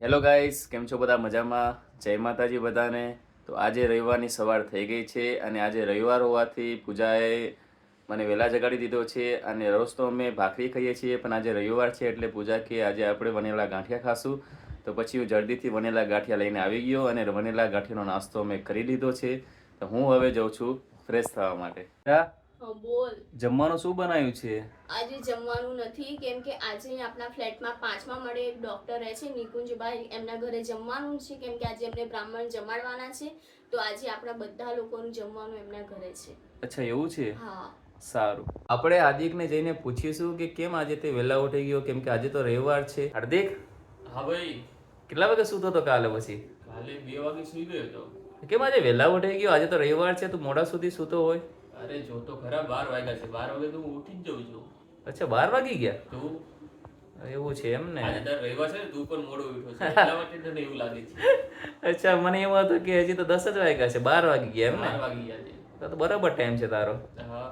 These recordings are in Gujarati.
હેલો ગાઈસ, કેમ છો બધા? મજામાં? જય માતાજી બધાને. તો આજે રવિવારની સવાર થઈ ગઈ છે અને આજે રવિવાર હોવાથી પૂજાએ મને વહેલા જગાડી દીધો છે અને રોજ તો અમે ભાખરી ખાઈએ છીએ, પણ આજે રવિવાર છે એટલે પૂજા કે આજે આપણે વનેલા ગાંઠિયા ખાશું. તો પછી હું જલ્દીથી વનેલા ગાંઠિયા લઈને આવી ગયો અને વનેલા ગાંઠિયાનો નાસ્તો મેં કરી લીધો છે. તો હું હવે જાઉં છું ફ્રેશ થવા માટે. બોલ. જમવાનું શું બનાવ્યું છે? આજે જમવાનું નથી, કેમ કે આજે આપણા ફ્લેટમાં 5મા માળે એક ડોક્ટર રહે છે, નિકુંજભાઈ. એમના ઘરે જમવાનું છે, કેમ કે આજે એમને બ્રાહ્મણ જમાડવાના છે. તો આજે આપણા બધા લોકોનું જમવાનું એમના ઘરે છે. અચ્છા, એવું છે? હા. સારું. આપણે હાર્દિકને જઈને પૂછીશું કે કેમ આજે તે વહેલા ઉઠી ગયો, કેમ કે આજે તો રવિવાર છે. હાર્દિક, હા ભાઈ, કેટલા વાગે સૂતો હતો કાલે? પછી કાલે 2 વાગે સુઈ ગયો હતો. કેમ આજે વહેલા ઉઠી ગયો? આજે તો રવિવાર છે, તું મોડા સુધી સૂતો હોય. અરે જો તો ખરા, 12 વાગ્યા છે. 12 વાગે તો હું ઉઠી જ જાઉં છું. અચ્છા, 12 વાગી ગયા? તું એવું છે એમ ને? આજે તાર રવિવાર છે ને, તું પણ મોડો ઉઠ્યો છે એટલા માટે તને એવું લાગે છે. અચ્છા, મને એવું હતું કે હજી તો 10 જ વાગ્યા છે. 12 વાગી ગયા એમ 12 ને? વાગી ગયા છે. તો બરાબર ટાઈમ છે તારો. હા.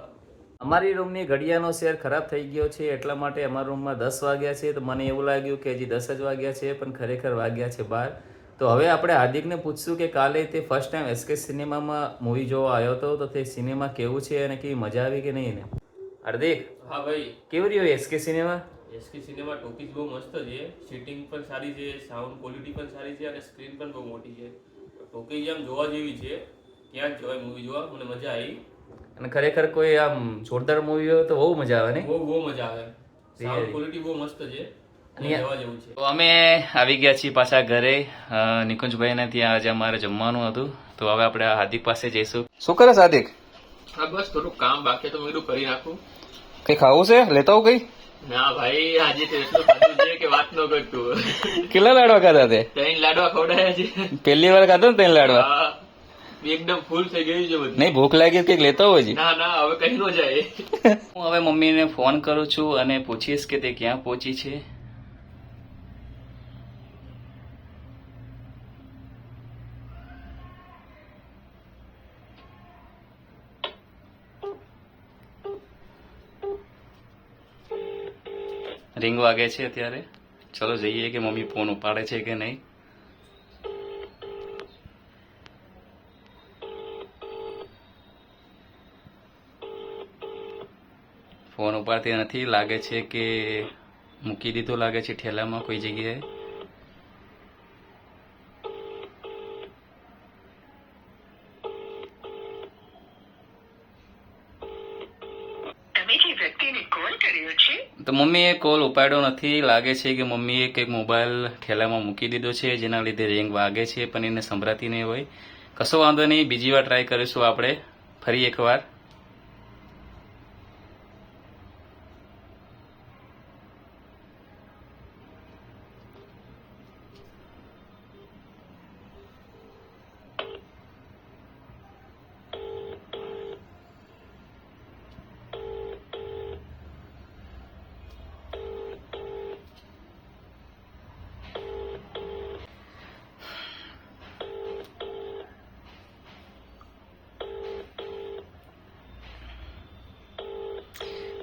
અમારી રૂમની ઘડિયાળનો શેર ખરાબ થઈ ગયો છે, એટલા માટે અમારા રૂમમાં 10 વાગ્યા છે. તો મને એવું લાગ્યું કે હજી 10 જ વાગ્યા છે, પણ ખરેખર વાગ્યા છે 12. તો હવે આપણે હાર્દિકને પૂછશું કે કાલે તે ફર્સ્ટ ટાઈમ એસકે સિનેમામાં મૂવી જોવા આવ્યો હતો, તો તે સિનેમા કેવું છે અને કેવી મજા આવી કે નહીં ને? હાર્દિક, હા ભાઈ, કેવું રહ્યું SK cinema? SK cinema talkies બહુ મસ્ત છે. સીટિંગ પણ સારી છે, સાઉન્ડ ક્વોલિટી પણ સારી છે અને સ્ક્રીન પણ બહુ મોટી છે. ટોકીઝ આમ જોવા જેવી છે. ક્યાં જ જવાય મૂવી જોવા, મને મજા આવી. અને ખરેખર કોઈ આમ જોરદાર મૂવી હોય તો બહુ મજા આવે ને? બહુ મજા આવે. સાઉન્ડ ક્વોલિટી બહુ મસ્ત છે. જવા જેવું છે. તો અમે આવી ગયા છીએ પાછા ઘરે. નિકુંજભાઈને ત્યાં આજે અમારે જમવાનું હતું, તો હવે આપણે હાર્દિક પાસે જઈશું. શું કરે હાર્દિક? હા બસ થોડું કામ બાકી તો મેં કરી નાખું. કઈ ખાવું છે? લેતા આવું કઈ? ના ભાઈ, આજે તો એટલું ખાધું છે કે વાત ન કરતું. કેટલા લાડવા ખાધા તે? 3 લાડવા ખવડાયા છે. પહેલી વાર ખાધો ને 3 લાડવા? હા, એકદમ ફૂલ થઈ ગયું છે બધું. નહીં, ભૂખ લાગી કઈક લેતા હોય છે? ના હવે કઈ ન જાય. હું હવે મમ્મીને ફોન કરું છું અને પૂછીશ કે તે ક્યાં પહોંચી છે. રિંગ વાગે છે અત્યારે. ચલો જઈએ કે મમ્મી ફોન ઉપાડે છે કે નહીં. ફોન ઉપાડતી નથી, લાગે છે કે મૂકી દીધો લાગે છે ઠેલામાં કોઈ જગ્યાએ. તો મમ્મીએ કોલ ઉપાડ્યો નથી. લાગે છે કે મમ્મીએ કંઈક મોબાઈલ ઠેલામાં મૂકી દીધો છે, જેના લીધે રિંગ વાગે છે પણ એને સંભળાતી નહીં હોય. કશો વાંધો નહીં, બીજી વાર ટ્રાય કરીશું આપણે ફરી એકવાર.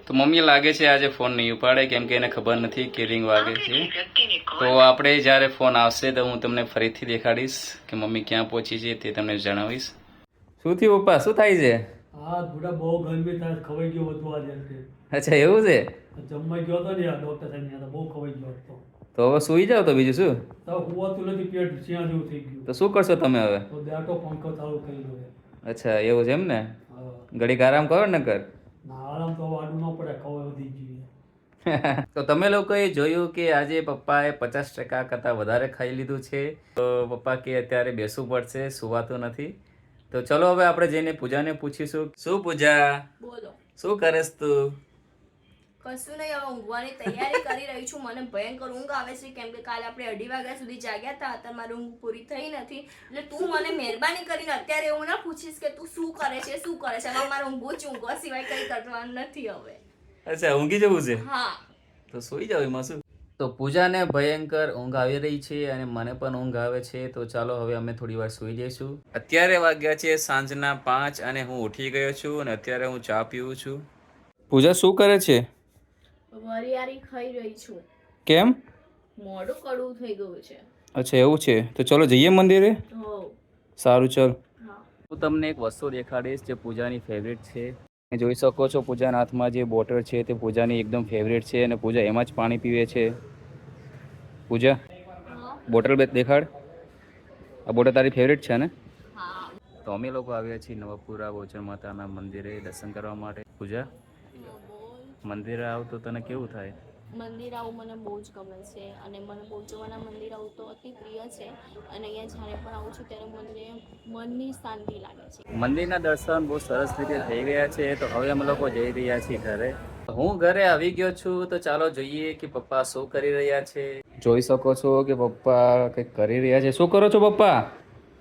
તો મમ્મી લાગે છે આજે ફોન નહીં ઉપાડે, કેમ કે એને ખબર નથી કે રિંગ વાગે છે. તો આપણે જ્યારે ફોન આવશે તો હું તમને ફરીથી દેખાડીશ કે મમ્મી ક્યાં પહોંચી છે, તે તમને જણાવીશ. શું થયું પપ્પા? શું થાય છે? હા બુડા, બહુ ગરમી થાય, ખવાઈ ગયો બધું આજે. અચ્છા, એવું છે? જમવા ગયો હતો ને ડોક્ટર સાહેબ ત્યાં, બહુ ખવાઈ ગયો હતો. તો હવે સુઈ જાવ તો બીજું શું. તો હોવાતું નથી, પેટ શિયા જેવું થઈ ગયું. તો શું કરશો તમે હવે? તો બેઠો પંખો ચાલુ કરી લો. અચ્છા, એવું છે એમ ને? હા. ઘડીક આરામ કરો ને કર. ના આરામ તો વાડું ન પડે, ખવાઈ વધી ગયું. તો તમે લોકોએ જોયું કે આજે પપ્પાએ 50% કરતાં વધારે ખાઈ લીધું છે. તો પપ્પા કે અત્યારે બેસવું પડશે, સુવાતું નથી. તો ચલો હવે આપણે જઈને પૂજાને પૂછીશું. શું પૂજા, બોલો. શું કરેસ તું? કશું નહીં, હવે ઊંઘવાની તૈયારી કરી રહી છું. મને ભયંકર ઊંઘ આવે છે, કેમ કે કાલે આપણે 2:30 વાગ્યા સુધી જાગ્યા હતા. અત્યારે મારી ઊંઘ પૂરી થઈ નથી. એટલે તું મને મહેરબાની કરીને અત્યારે એવું ના પૂછીશ કે તું શું કરે છે. હવે મારે ઊંઘવું જ ઊંઘવા સિવાય કંઈ કરવાનું નથી હવે. અચ્છા, ઊંઘી જવું છે? હા. તો સુઈ જાવ, એમાં શું. તો પૂજાને ભયંકર ઊંઘ આવી રહી છે અને મને પણ ઊંઘ આવે છે. તો ચાલો હવે અમે થોડી વાર સુઈ જઈશું. અત્યારે વાગ્યા છે સાંજના 5 અને હું ઉઠી ગયો છું અને અત્યારે હું ચા પીવું છું. પૂજા શું કરે છે? વરિયાળી ખાઈ રહી છું. કેમ? મોઢું કડવું થઈ ગયું છે. અચ્છા એવું છે, તો ચલો જઈએ મંદિરે. હો સારું ચલ. હા હું તમને એક વસ્તુ દેખાડીશ જે પૂજાની ફેવરેટ છે. તમે જોઈ શકો છો પૂજાના હાથમાં જે બોટલ છે તે પૂજાની એકદમ ફેવરેટ છે અને પૂજા એમાં જ પાણી પીવે છે. પૂજા હા બોટલ દેખાડ. આ બોટલ તારી ફેવરેટ છે ને? હા તો અમે લોકો આવ્યા છીએ નવપુરા બોચર માતાના મંદિરે દર્શન કરવા માટે. પૂજા, બોલ. મંદિરે આવ તો તને કેવું થાય? મંદિર આવું મને બહુ જ ગમે છે અને મને બોચવાના મંદિર આવું તો અતિ પ્રિય છે અને અહીંયા જ્યારે પણ આવું છું ત્યારે મને મનની શાંતિ લાગે છે. મંદિરના દર્શન બહુ સરસ રીતે થઈ ગયા છે, તો હવે અમે લોકો જઈ રહ્યા છીએ ઘરે. હું ઘરે આવી ગયો છું, તો ચાલો જોઈએ કે પપ્પા શું કરી રહ્યા છે. જોઈ શકો છો કે પપ્પા કંઈક કરી રહ્યા છે. શું કરો છો પપ્પા?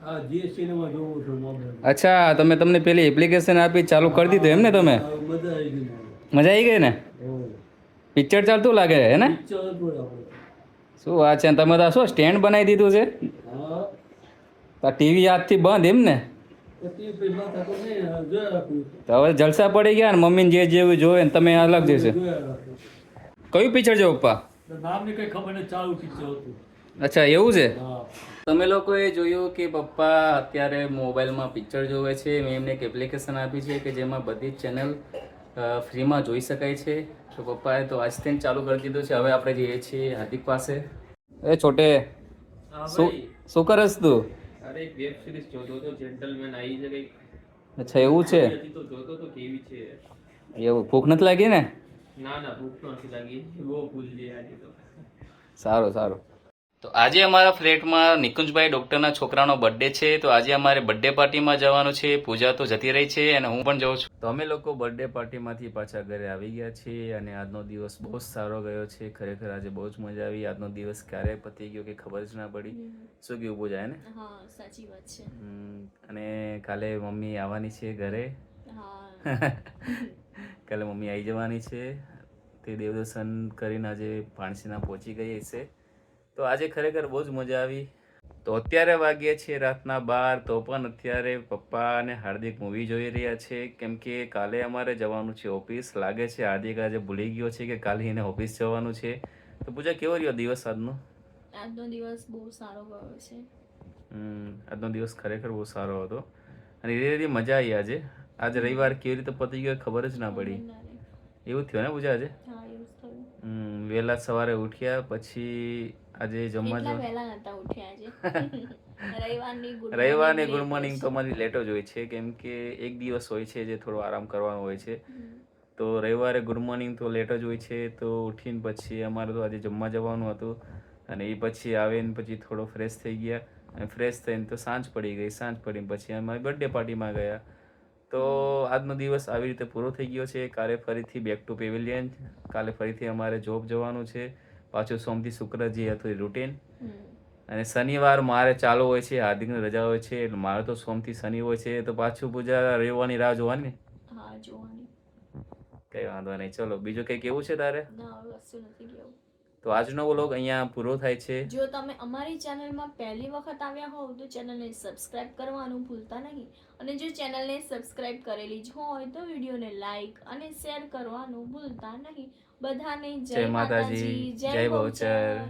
આ જીએસટીમાં જોઉં છું મોબાઈલ. અચ્છા, તમે પેલી એપ્લિકેશન આપી ચાલુ કરી દીધું એમ ને તમે? મજા આવી ગઈ મને. મજા આવી ગઈ ને? હો. પિક્ચર ચાલતું લાગે હે ને? પિક્ચર હતું આપણે. શું વાત છે, તમે તો શું સ્ટેન્ડ બનાવી દીધું છે? હા. તો ટીવી આજથી બંધ એમ ને? પછી પેલા થતો નહીં, જોયા રાખ્યું. તો હવે જલસા પડી ગયા ને, મમ્મીને જે જેવું જોવે ને તમે અલગ જશે. જોયા રાખ્યું. કયું પિક્ચર છે પપ્પા? તો નામની કઈ ખબર નહીં, ચાલુ પિક્ચર હતું. અચ્છા એવું છે. હા. તમે લોકોએ જોયું કે પપ્પા અત્યારે મોબાઈલમાં પિક્ચર જોવે છે. મેં એમને એક એપ્લિકેશન આપી છે કે જેમાં બધી જ ચેનલ ફ્રીમાં જોઈ શકાય છે. તો પપ્પાએ તો આજથી જ ચાલુ કરી દીધું છે. હવે આપણે જઈએ છીએ હાર્દિક પાસે. એ છોટે, શું કરસ તું? અરે એક વેબ સિરીઝ જોતો તો, જેન્ટલમેન આવી છે કઈક. અચ્છા એવું છે. હતી તો જોતો તો કેવી છે. એવું ભૂખ નથી લાગી ને? ના ના ભૂખ તો નથી લાગી, બહુ ભૂલ છે આજે તો. સારું સારું. તો આજે અમારા ફ્લેટમાં નિકુંજભાઈ ડૉક્ટરના છોકરાનો બર્થડે છે, તો આજે અમારે બર્થડે પાર્ટીમાં જવાનું છે. પૂજા તો જતી રહી છે અને હું પણ જાઉં છું. તો અમે લોકો બર્થડે પાર્ટીમાંથી પાછા ઘરે આવી ગયા છીએ અને આજનો દિવસ બહુ જ સારો ગયો છે. ખરેખર આજે બહુ જ મજા આવી. આજનો દિવસ ક્યારે પતી ગયો કે ખબર જ ના પડી. શું કેવું પૂજા હે ને? હા સાચી વાત છે. અને કાલે મમ્મી આવવાની છે ઘરે. હા કાલે મમ્મી આવી જવાની છે. તે દેવદર્શન કરીને આજે પાણસીના પહોંચી ગઈ હશે. તો આજે ખરેખર બહુ જ મજા આવી. તો અત્યારે વાગ્યે છે રાતના 12, તો પણ અત્યારે પપ્પા અને હાર્દિક મૂવી જોઈ રહ્યા છે, કેમ કે કાલે અમારે જવાનું છે ઓફિસ. લાગે છે હાર્દિક આજે ભૂલી ગયો છે કે કાલે એને ઓફિસ જવાનું છે. તો પૂજા કેવો રહ્યો દિવસ આજનો? આજનો દિવસ બહુ સારો ગયો છે. આજનો દિવસ ખરેખર બહુ સારો હતો અને ધીરે ધીરે મજા આવી. આજે રવિવાર કેવી રીતે પતી ગયો ખબર જ ના પડી. એવું થયું ને પૂજા આજે? હા એવું જ થયું. વહેલા સવારે ઉઠ્યા પછી આજે જમવા એટલા જો વહેલા નતા ઉઠ્યા આજે. રવિવારની ગુડ મોર્નિંગ તો અમારી લેટ જ હોય છે, કેમ કે એક દિવસ હોય છે જે થોડો આરામ કરવાનો હોય છે. તો રવિવારે ગુડ મોર્નિંગ તો લેટ જ હોય છે. તો ઉઠીને પછી અમારે તો આજે જમવા જવાનું હતું અને એ પછી આવીને પછી થોડો ફ્રેશ થઈ ગયા અને ફ્રેશ થઈને તો સાંજ પડી ગઈ. સાંજ પડીને પછી અમારી બર્થડે પાર્ટીમાં ગયા. તો આજનો દિવસ આવી રીતે પૂરો થઈ ગયો છે. કાલે ફરીથી બેક ટુ પેવિલિયન. કાલે ફરીથી અમારે જોબ જવાનું છે. પાછું સોમથી શુક્ર જે હતું રૂટીન. અને શનિવાર મારે ચાલુ હોય છે, હાર્દિકની રજા હોય છે, એટલે મારે તો સોમથી શનિ હોય છે. તો પાછું પૂજા રવિવારની રાહ જોવાની ને? હા જોવાની. કઈ વાંધો નહીં. ચલો બીજું કંઈ કેવું છે તારે? ના કશું નથી કેવું. તો આજનો વ્લોગ અહીંયા પૂરો થાય છે. જો તમે અમારી ચેનલમાં પહેલી વખત આવ્યા હોવ તો ચેનલને સબસ્ક્રાઇબ કરવાનું ભૂલતા નહીં અને જો ચેનલને સબસ્ક્રાઇબ કરેલી જ હોય તો વિડીયોને લાઈક અને શેર કરવાનું ભૂલતા નહીં. બધાને જય માતાજી, જય બહુચર.